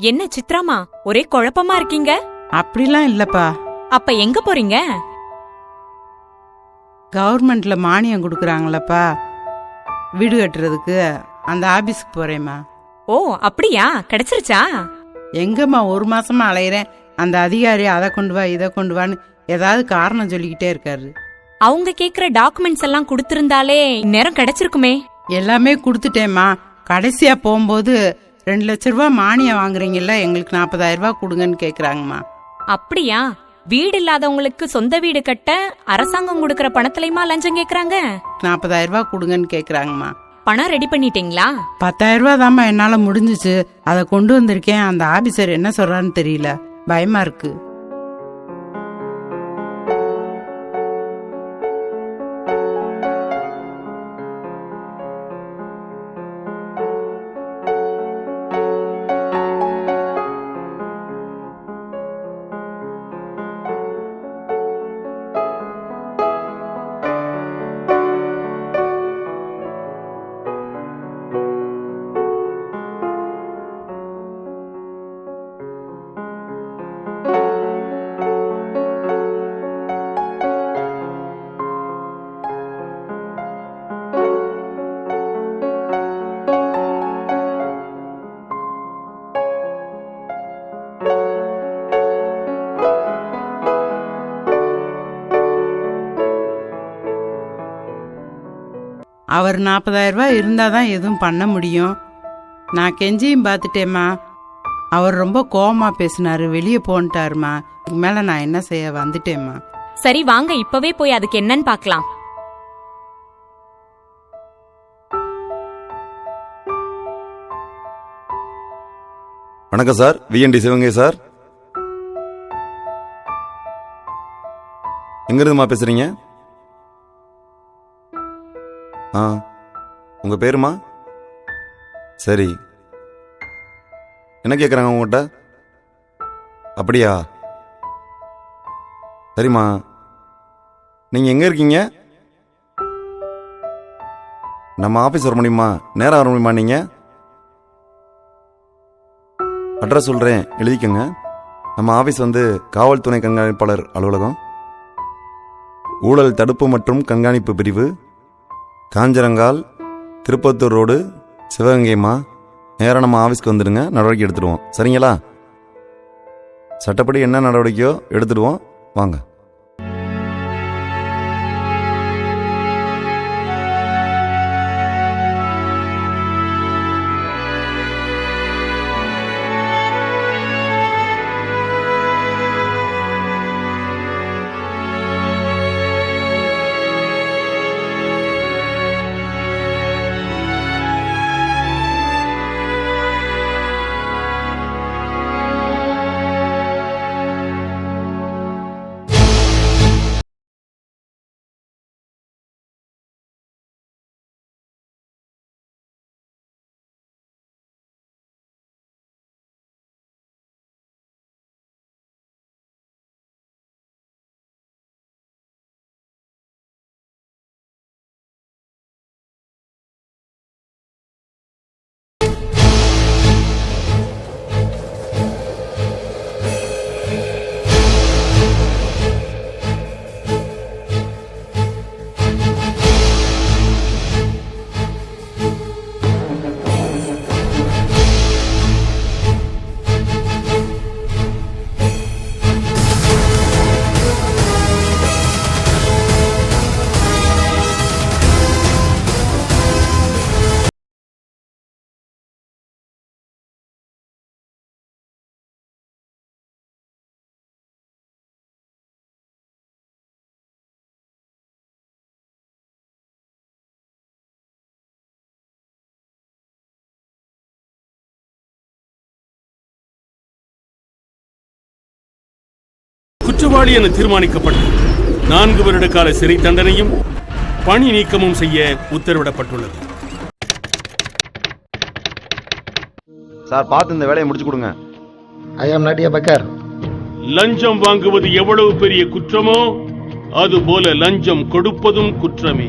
என்ன சித்ராமா, ஒரே குழப்பமா இருக்கீங்க? அப்படிலாம் இல்லப்பா. அப்ப எங்க போறீங்க? கவர்மெண்ட்ல மானியம் கொடுக்கறாங்களப்பா வீடு கட்டுறதுக்கு, அந்த ஆபீஸ்க்கு போறேம்மா. ஓ அப்படியா, கிடைச்சிருச்சா? எங்கம்மா, ஒரு மாசமா அலையிறேன். அந்த அதிகாரி அதை கொண்டு வா இதை கொண்டு வான்னு ஏதாவது காரணம் சொல்லிக்கிட்டே இருக்காரு. அவங்க கேக்குற டாக்குமெண்ட்ஸ் எல்லாம் கொடுத்திருந்தாலே நேரம் கிடைச்சிருக்குமே. எல்லாமே கொடுத்துட்டேம்மா. கடைசியா போகும்போது 2 லட்ச ரூபாய் மானியம் வாங்குறீங்கல்ல, எங்களுக்கு 40,000 ரூபாய் கொடுங்கன்னு கேக்குறாங்கம்மா. அப்படியா? வீடு இல்லாதவங்களுக்கு சொந்த வீடு கட்ட அரசாங்கம் கொடுக்கற பணத்திலயுமா லஞ்சம் கேக்குறாங்க? 40,000 ரூபாய் கொடுங்கன்னு கேக்குறாங்கம்மா. பணம் ரெடி பண்ணிட்டீங்களா? 10,000 ரூபாய் தாம்மா என்னால முடிஞ்சிச்சு. அதை கொண்டு வந்திருக்கேன். அந்த ஆபீசர் என்ன சொல்றான்னு தெரியல, பயமா இருக்கு. அவர் 40,000 ரூபாய் இருந்தாதான் எதுவும் பண்ண முடியும். நான் கெஞ்சியும் பார்த்துட்டேம்மா. அவர் ரொம்ப கோவமா பேசினாரு, வெளியே போன்ட்டாருமா. இதுக்கு மேல நான் என்ன செய்ய, வந்துட்டேம்மா. சரி வாங்க, இப்பவே போய் அதுக்கு என்னன்னு பாக்கலாம். வணக்கம் சார், விஎன்டி சிவகங்கை சார். எங்கிருந்துமா பேசுறீங்க? உங்க பேருமா? சரி, என்ன கேட்குறாங்க உங்ககிட்ட? அப்படியா, சரிம்மா. நீங்க எங்க இருக்கீங்க? நம்ம ஆபீஸ் வர முடியுமா? நேரம் வர முடியுமா? நீங்க அட்ரஸ் சொல்றேன், எழுதிக்கங்க. நம்ம ஆபீஸ் வந்து காவல் துணை கண்காணிப்பாளர் அலுவலகம், ஊழல் தடுப்பு மற்றும் கண்காணிப்பு பிரிவு, காஞ்சரங்கால், திருப்பத்தூர் ரோடு, சிவகங்கைமா. நேராக நம்ம ஆஃபீஸ்க்கு வந்துடுங்க, நடவடிக்கை எடுத்துடுவோம். சரிங்களா? சட்டப்படி என்ன நடவடிக்கையோ எடுத்துடுவோம். வாங்க. குற்றவாளி என தீர்மானிக்கப்பட்டு 4 வருட கால சிறை தண்டனையும் பணி நீக்கமும் செய்ய உத்தரவிடப்பட்டுள்ளது. சார், பார்த்து இந்த வேலையை முடிச்சு கொடுங்க. ஐ ஆம் நாடியா பக்கர். லஞ்சம் வாங்குவது எவ்வளவு பெரிய குற்றமோ அதுபோல லஞ்சம் கொடுப்பதும் குற்றமே.